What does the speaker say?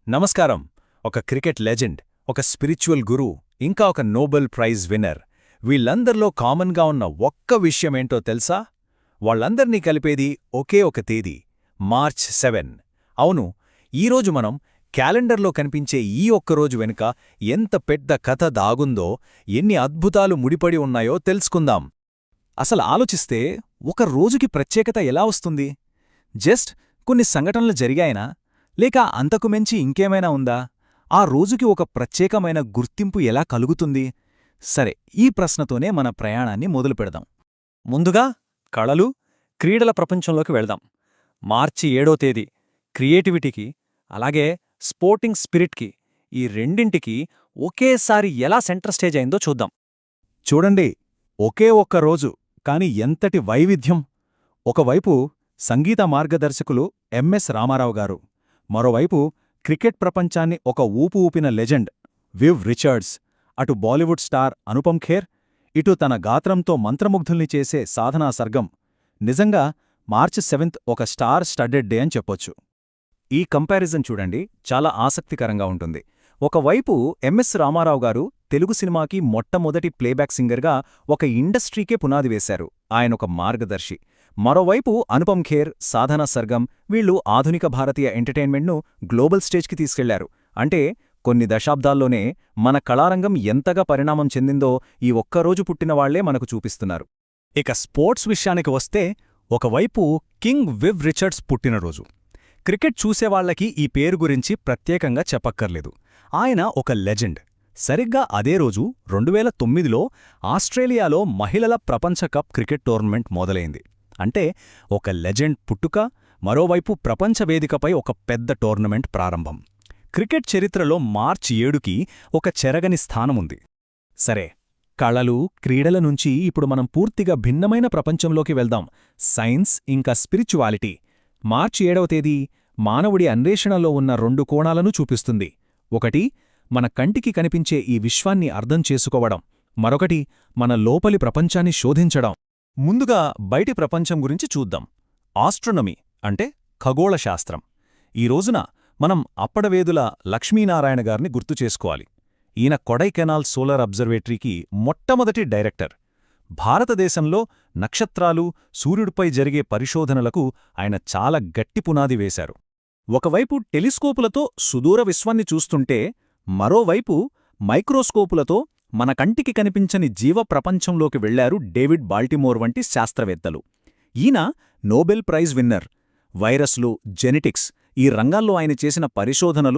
నమస్కారం. ఒక cricket legend, ఒక స్పిరిచువల్ గురు, ఇంకా ఒక నోబెల్ ప్రైజ్ విన్నర్, వీళ్ళందరిలో కామన్గా ఉన్న ఒక్క విషయమేంటో తెలుసా? వాళ్ళందర్నీ కలిపేది ఒకే ఒక తేదీ, మార్చ్ 7. అవును, ఈరోజు మనం క్యాలెండర్లో కనిపించే ఈ ఒక్కరోజు వెనుక ఎంత పెద్ద కథ దాగుందో, ఎన్ని అద్భుతాలు ముడిపడి ఉన్నాయో తెలుసుకుందాం. అసలు ఆలోచిస్తే ఒక రోజుకి ప్రత్యేకత ఎలా వస్తుంది? జస్ట్ కొన్ని సంఘటనలు జరిగాయనా, లేక అంతకుమించి ఇంకేమైనా ఉందా? ఆ రోజుకి ఒక ప్రత్యేకమైన గుర్తింపు ఎలా కలుగుతుంది? సరే, ఈ ప్రశ్నతోనే మన ప్రయాణాన్ని మొదలుపెడదాం. ముందుగా కళలు, క్రీడల ప్రపంచంలోకి వెళ్దాం. మార్చి 7వ తేదీ క్రియేటివిటీకి, అలాగే స్పోర్టింగ్ స్పిరిట్కి, ఈ రెండింటికి ఒకేసారి ఎలా సెంటర్ స్టేజ్ అయిందో చూద్దాం. చూడండి, ఒకే ఒక్క రోజు, కాని ఎంతటి వైవిధ్యం! ఒకవైపు సంగీత మార్గదర్శకులు ఎంఎస్ రామారావు గారు, మరోవైపు క్రికెట్ ప్రపంచాన్ని ఒక ఊపు ఊపిన లెజెండ్ వివ్ రిచర్డ్స్, అటు బాలీవుడ్ స్టార్ అనుపమ్ ఖేర్, ఇటు తన గాత్రంతో మంత్రముగ్ధుల్ని చేసే సాధనా సర్గం. నిజంగా మార్చి 7 ఒక స్టార్ స్టడ్డెడ్ డే అని చెప్పొచ్చు. ఈ కంపారిజన్ చూడండి, చాలా ఆసక్తికరంగా ఉంటుంది. ఒకవైపు ఎంఎస్ రామారావు గారు తెలుగు సినిమాకి మొట్టమొదటి ప్లేబ్యాక్ సింగర్గా ఒక ఇండస్ట్రీకే పునాది వేశారు. ఆయనొక మార్గదర్శి. మరోవైపు అనుపమ్ ఖేర్, సాధనా సర్గం, వీళ్లు ఆధునిక భారతీయ ఎంటర్టైన్మెంట్ను గ్లోబల్ స్టేజ్కి తీసుకెళ్లారు. అంటే కొన్ని దశాబ్దాల్లోనే మన కళారంగం ఎంతగా పరిణామం చెందిందో ఈ ఒక్కరోజు పుట్టినవాళ్లే మనకు చూపిస్తున్నారు. ఇక స్పోర్ట్స్ విషయానికి వస్తే, ఒకవైపు కింగ్ వివ్ రిచర్డ్స్ పుట్టినరోజు. క్రికెట్ చూసేవాళ్లకి ఈ పేరు గురించి ప్రత్యేకంగా చెప్పక్కర్లేదు. ఆయన ఒక లెజెండ్. సరిగ్గా అదే రోజు 2009లో ఆస్ట్రేలియాలో మహిళల ప్రపంచ కప్ క్రికెట్ టోర్నమెంట్ మొదలైంది. అంటే ఒక లెజెండ్ పుట్టుక, మరోవైపు ప్రపంచ వేదికపై ఒక పెద్ద టోర్నమెంట్ ప్రారంభం. క్రికెట్ చరిత్రలో మార్చి 7కి ఒక చెరగని స్థానముంది. సరే, కళలు, క్రీడల నుంచి ఇప్పుడు మనం పూర్తిగా భిన్నమైన ప్రపంచంలోకి వెళ్దాం. సైన్స్ ఇంకా స్పిరిచువాలిటీ. మార్చి 7వ తేదీ మానవుడి అన్వేషణలో ఉన్న రెండు కోణాలను చూపిస్తుంది. ఒకటి, మన కంటికి కనిపించే ఈ విశ్వాన్ని అర్థం చేసుకోవడం. మరొకటి, మన లోపలి ప్రపంచాన్ని శోధించడం. ముందుగా బయటి ప్రపంచం గురించి చూద్దాం. ఆస్ట్రోనమీ అంటే ఖగోళశాస్త్రం. ఈ రోజున మనం అప్పడవేదుల లక్ష్మీనారాయణ గారిని గుర్తుచేసుకోవాలి. ఈయన కొడైకెనాల్ సోలార్ అబ్జర్వేటరీకి మొట్టమొదటి డైరెక్టర్. భారతదేశంలో నక్షత్రాలు, సూర్యుడిపై జరిగే పరిశోధనలకు ఆయన చాలా గట్టి పునాది వేశారు. ఒకవైపు టెలిస్కోపులతో సుదూర విశ్వాన్ని చూస్తుంటే, మరోవైపు మైక్రోస్కోపులతో మన కంటికి కనిపించని జీవ ప్రపంచంలోకి వెళ్లారు డేవిడ్ బాల్టిమోర్ వంటి శాస్త్రవేత్తలు. ఈయన నోబెల్ ప్రైజ్ విన్నర్. వైరస్లు, జెనెటిక్స్, ఈ రంగాల్లో ఆయన చేసిన పరిశోధనలు